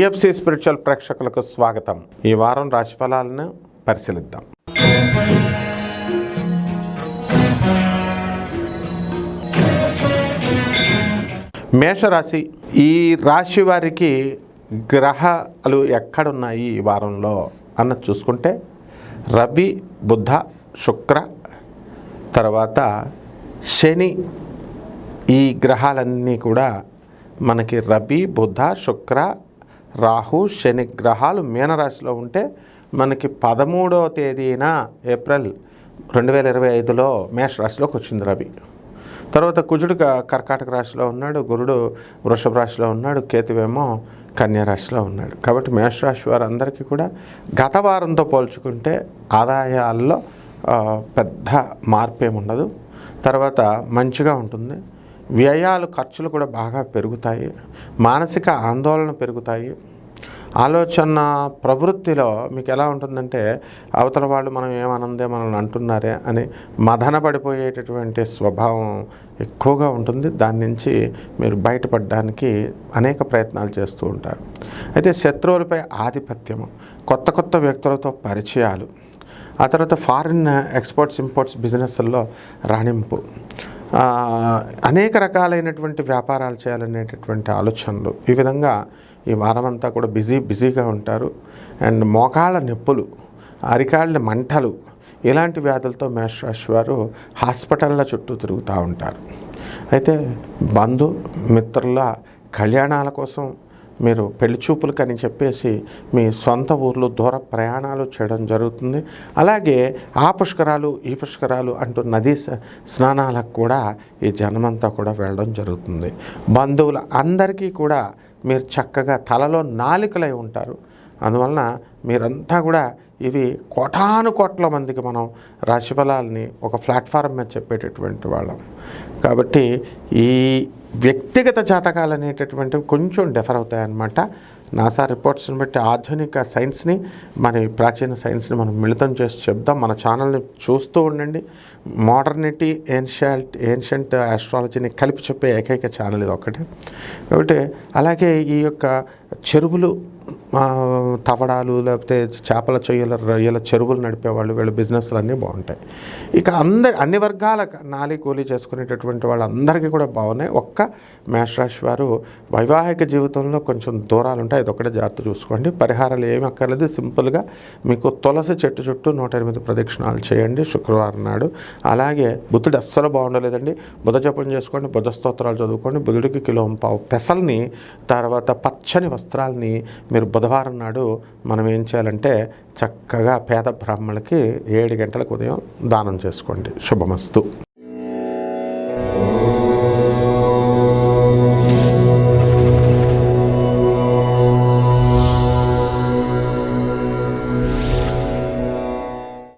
TFC spiritual ప్రేక్షకులకు స్వాగతం. ఈ వారం రాశిఫలాలను పరిశీలిద్దాం. మేషరాశి. ఈ రాశి వారికి గ్రహాలు ఎక్కడున్నాయి ఈ వారంలో అన్నది చూసుకుంటే రవి, బుధ, శుక్ర, తర్వాత శని, ఈ గ్రహాలన్నీ కూడా మనకి రవి, బుధ, శుక్ర, రాహు, శని గ్రహాలు మీనరాశిలో ఉంటే మనకి 13వ తేదీన ఏప్రిల్ 2025లో మేషరాశిలోకి వచ్చింది రవి. తర్వాత కుజుడు కర్కాటక రాశిలో ఉన్నాడు, గురుడు వృషభ రాశిలో ఉన్నాడు, కేతువేమో కన్యా రాశిలో ఉన్నాడు. కాబట్టి మేషరాశి వారందరికీ కూడా గత వారంతో పోల్చుకుంటే ఆదాయాల్లో పెద్ద మార్పు ఏమి ఉండదు. తర్వాత మంచిగా ఉంటుంది. వ్యయాలు, ఖర్చులు కూడా బాగా పెరుగుతాయి. మానసిక ఆందోళన పెరుగుతాయి. ఆలోచన ప్రవృత్తిలో మీకు ఎలా ఉంటుందంటే అవతల వాళ్ళు మనం ఏమనందే మనల్ని అంటున్నారే అని మదన పడిపోయేటటువంటి స్వభావం ఎక్కువగా ఉంటుంది. దాని నుంచి మీరు బయటపడడానికి అనేక ప్రయత్నాలు చేస్తూ ఉంటారు. అయితే శత్రువులపై ఆధిపత్యము, కొత్త కొత్త వ్యక్తులతో పరిచయాలు, ఆ తర్వాత ఫారిన్ ఎక్స్పోర్ట్స్ ఇంపోర్ట్స్ బిజినెస్ల్లో రాణింపు, అనేక రకాలైనటువంటి వ్యాపారాలు చేయాలనేటటువంటి ఆలోచనలు, ఈ విధంగా ఈ వారమంతా కూడా బిజీగా ఉంటారు. అండ్ మోకాళ్ళ నొప్పులు, అరికాళ్ళ మంటలు, ఇలాంటి వ్యాధులతో మేషరాశి వారు హాస్పిటళ్ళ చుట్టూ తిరుగుతూ ఉంటారు. అయితే బంధు మిత్రుల కళ్యాణాల కోసం మీరు పెళ్లి చూపులకని చెప్పేసి మీ సొంత ఊర్లో దూర ప్రయాణాలు చేయడం జరుగుతుంది. అలాగే ఆ పుష్కరాలు ఈ పుష్కరాలు అంటూ నదీ స్నానాలకు కూడా ఈ జనమంతా కూడా వెళ్ళడం జరుగుతుంది. బంధువుల అందరికీ కూడా మీరు చక్కగా తలలో నాలికలై ఉంటారు. అందువలన మీరంతా కూడా ఇవి కోటాను కోట్ల మందికి మనం రాశిఫలాల్ని ఒక ప్లాట్ఫారం మీద చెప్పేటటువంటి వాళ్ళం. కాబట్టి ఈ వ్యక్తిగత జాతకాలు అనేటటువంటివి కొంచెం డిఫర్ అవుతాయన్నమాట. నాసా రిపోర్ట్స్ని బట్టి ఆధునిక సైన్స్ని మరి ప్రాచీన సైన్స్ని మనం మిళితం చేసి చెప్దాం. మన ఛానల్ని చూస్తూ ఉండండి. మోడర్నిటీ, ఏన్షియంట్ ఆస్ట్రాలజీని కలిపి చెప్పే ఏకైక ఛానల్ ఇది ఒక్కటే. కాబట్టి అలాగే ఈ యొక్క చెరువులు, తవడాలు, లేకపోతే చేపల రొయ్యల చెరువులు నడిపేవాళ్ళు, వీళ్ళ బిజినెస్లు అన్నీ బాగుంటాయి. ఇక అన్ని వర్గాల నాలి కూలీ చేసుకునేటటువంటి వాళ్ళందరికీ కూడా బాగున్నాయి. ఒక్క మేషరాశి వారు వైవాహిక జీవితంలో కొంచెం దూరాలు ఉంటాయి. అది ఒకటే జాగ్రత్త చూసుకోండి. పరిహారాలు ఏమి అక్కర్లేదు. సింపుల్గా మీకు తులసి చెట్టు చుట్టూ 108 ప్రదక్షిణాలు చేయండి శుక్రవారం నాడు. అలాగే బుధుడు అస్సలు బాగుండలేదండి. బుధ జపం చేసుకోండి, బుధ స్తోత్రాలు చదువుకోండి. బుధుడికి 1.5 కిలో పెసల్ని, తర్వాత పచ్చని వస్త్రాలని మీరు బుధవారం నాడు మనం ఏం చేయాలంటే చక్కగా పేద బ్రాహ్మణులకి 7 గంటలకు ఉదయం దానం చేసుకోండి. శుభమస్తు.